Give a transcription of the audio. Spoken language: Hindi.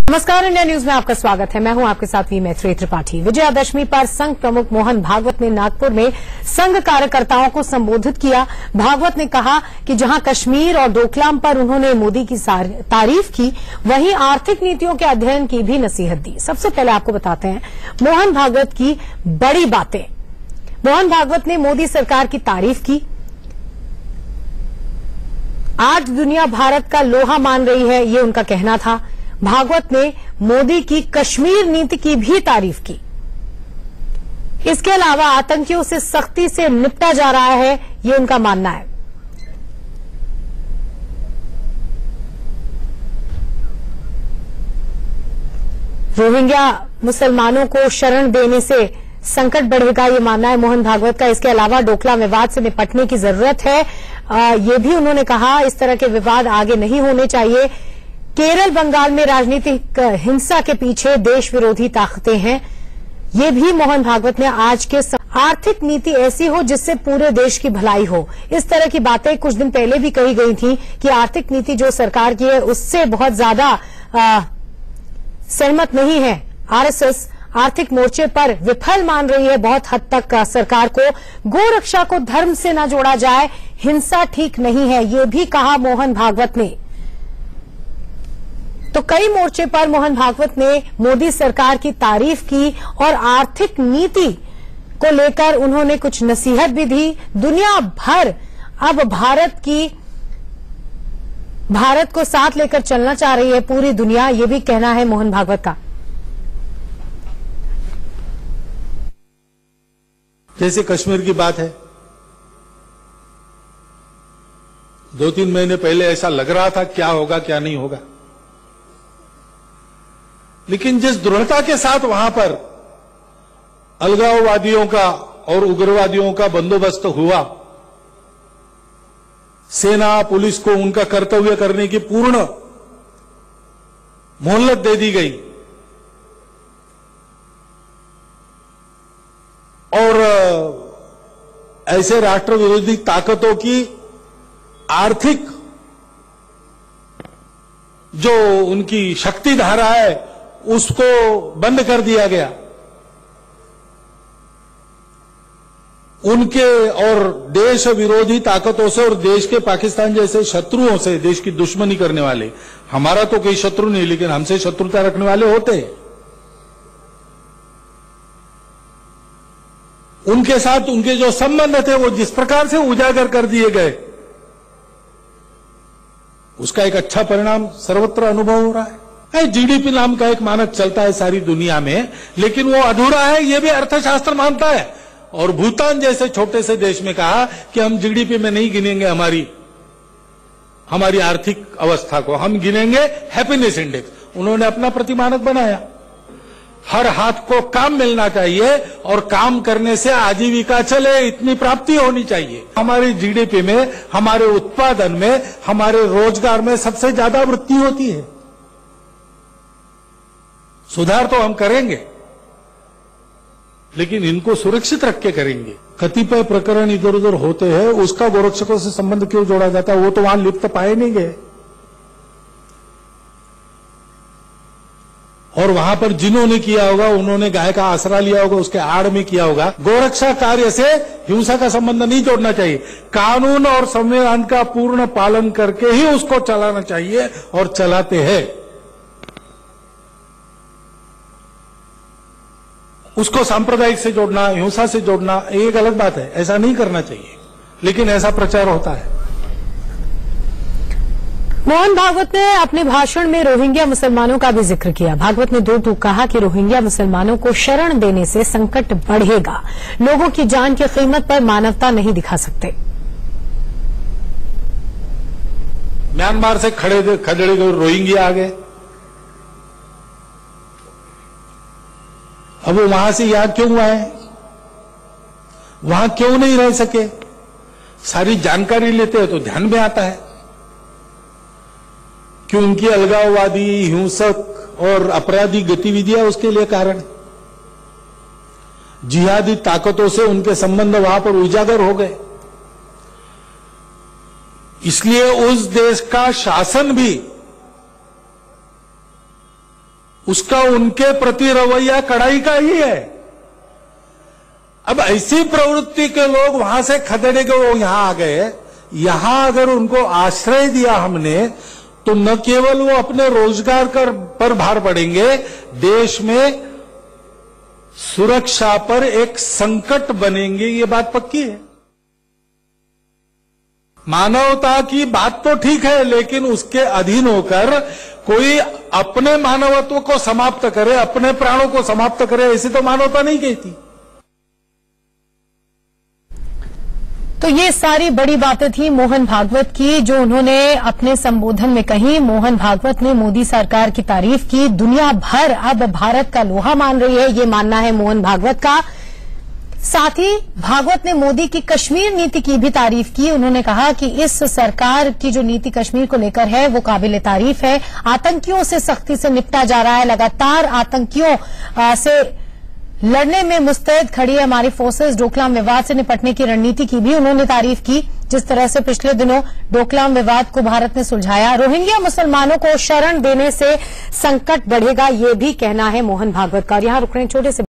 नमस्कार, इंडिया न्यूज में आपका स्वागत है। मैं हूं आपके साथ वी मैत्री त्रिपाठी। विजयादशमी पर संघ प्रमुख मोहन भागवत ने नागपुर में संघ कार्यकर्ताओं को संबोधित किया। भागवत ने कहा कि जहां कश्मीर और डोकलाम पर उन्होंने मोदी की तारीफ की, वहीं आर्थिक नीतियों के अध्ययन की भी नसीहत दी। सबसे पहले आपको बताते हैं मोहन भागवत की बड़ी बातें। मोहन भागवत ने मोदी सरकार की तारीफ की। आज दुनिया भारत का लोहा मान रही है, ये उनका कहना था। भागवत ने मोदी की कश्मीर नीति की भी तारीफ की। इसके अलावा आतंकियों से सख्ती से निपटा जा रहा है, ये उनका मानना है। रोहिंग्या मुसलमानों को शरण देने से संकट बढ़ेगा, ये मानना है मोहन भागवत का। इसके अलावा डोकलाम विवाद से निपटने की जरूरत है, ये भी उन्होंने कहा। इस तरह के विवाद आगे नहीं होने चाहिए। केरल बंगाल में राजनीतिक हिंसा के पीछे देश विरोधी ताकतें हैं, ये भी मोहन भागवत ने आज के आर्थिक नीति ऐसी हो जिससे पूरे देश की भलाई हो, इस तरह की बातें कुछ दिन पहले भी कही गई थी कि आर्थिक नीति जो सरकार की है उससे बहुत ज्यादा सहमत नहीं है। आरएसएस आर्थिक मोर्चे पर विफल मान रही है बहुत हद तक सरकार को। गोरक्षा को धर्म से न जोड़ा जाए, हिंसा ठीक नहीं है, ये भी कहा मोहन भागवत ने। तो कई मोर्चे पर मोहन भागवत ने मोदी सरकार की तारीफ की और आर्थिक नीति को लेकर उन्होंने कुछ नसीहत भी दी। दुनिया भर अब भारत को साथ लेकर चलना चाह रही है, पूरी दुनिया, ये भी कहना है मोहन भागवत का। जैसे कश्मीर की बात है, 2-3 महीने पहले ऐसा लग रहा था क्या होगा क्या नहीं होगा, लेकिन जिस दृढ़ता के साथ वहां पर अलगाववादियों का और उग्रवादियों का बंदोबस्त हुआ, सेना पुलिस को उनका कर्तव्य करने की पूर्ण मोहलत दे दी गई और ऐसे राष्ट्र विरोधी ताकतों की आर्थिक जो उनकी शक्ति धारा है उसको बंद कर दिया गया। उनके और देश विरोधी ताकतों से और देश के पाकिस्तान जैसे शत्रुओं से, देश की दुश्मनी करने वाले, हमारा तो कोई शत्रु नहीं लेकिन हमसे शत्रुता रखने वाले होते हैं, उनके साथ उनके जो संबंध थे वो जिस प्रकार से उजागर कर दिए गए, उसका एक अच्छा परिणाम सर्वत्र अनुभव हो रहा है। जीडीपी नाम का एक मानक चलता है सारी दुनिया में, लेकिन वो अधूरा है, ये भी अर्थशास्त्र मानता है। और भूटान जैसे छोटे से देश में कहा कि हम जीडीपी में नहीं गिनेंगे हमारी आर्थिक अवस्था को, हम गिनेंगे हैप्पीनेस इंडेक्स। उन्होंने अपना प्रतिमानक बनाया। हर हाथ को काम मिलना चाहिए और काम करने से आजीविका चले, इतनी प्राप्ति होनी चाहिए। हमारी जीडीपी में, हमारे उत्पादन में, हमारे रोजगार में सबसे ज्यादा वृद्धि होती है। सुधार तो हम करेंगे, लेकिन इनको सुरक्षित रख के करेंगे। कतिपय प्रकरण इधर उधर होते हैं, उसका गोरक्षकों से संबंध क्यों जोड़ा जाता है? वो तो वहां लिप्त पाए नहीं गए, और वहां पर जिन्होंने किया होगा उन्होंने गाय का आसरा लिया होगा, उसके आड़ में किया होगा। गोरक्षा कार्य से हिंसा का संबंध नहीं जोड़ना चाहिए। कानून और संविधान का पूर्ण पालन करके ही उसको चलाना चाहिए और चलाते हैं। उसको सांप्रदायिक से जोड़ना, हिंसा से जोड़ना, ये गलत बात है, ऐसा नहीं करना चाहिए, लेकिन ऐसा प्रचार होता है। मोहन भागवत ने अपने भाषण में रोहिंग्या मुसलमानों का भी जिक्र किया। भागवत ने दो टूक कहा कि रोहिंग्या मुसलमानों को शरण देने से संकट बढ़ेगा। लोगों की जान की कीमत पर मानवता नहीं दिखा सकते। म्यांमार से खदेड़े गए रोहिंग्या आ गए, अब वो वहां से यहां क्यों आए, वहां क्यों नहीं रह सके? सारी जानकारी लेते हैं तो ध्यान में आता है कि उनकी अलगाववादी, हिंसक और अपराधी गतिविधियां उसके लिए कारण। जिहादी ताकतों से उनके संबंध वहां पर उजागर हो गए। इसलिए उस देश का शासन भी उसका उनके प्रति रवैया कड़ाई का ही है। अब ऐसी प्रवृत्ति के लोग वहां से खदेड़े के वो यहां आ गए। यहां अगर उनको आश्रय दिया हमने तो न केवल वो अपने रोजगार पर भार पड़ेंगे, देश में सुरक्षा पर एक संकट बनेंगे, ये बात पक्की है। मानवता की बात तो ठीक है, लेकिन उसके अधीन होकर कोई अपने मानवत्व को समाप्त करे, अपने प्राणों को समाप्त करे, ऐसी तो मानवता नहीं कहती। तो ये सारी बड़ी बातें थी मोहन भागवत की, जो उन्होंने अपने संबोधन में कही। मोहन भागवत ने मोदी सरकार की तारीफ की। दुनिया भर अब भारत का लोहा मान रही है, ये मानना है मोहन भागवत का। साथ ही भागवत ने मोदी की कश्मीर नीति की भी तारीफ की। उन्होंने कहा कि इस सरकार की जो नीति कश्मीर को लेकर है वो काबिल तारीफ है। आतंकियों से सख्ती से निपटा जा रहा है, लगातार आतंकियों से लड़ने में मुस्तैद खड़ी है हमारी फोर्सेस। डोकलाम विवाद से निपटने की रणनीति की भी उन्होंने तारीफ की, जिस तरह से पिछले दिनों डोकलाम विवाद को भारत ने सुलझाया। रोहिंग्या मुसलमानों को शरण देने से संकट बढ़ेगा, ये भी कहना है मोहन भागवत का। और यहां रुक रहे हैं छोटे से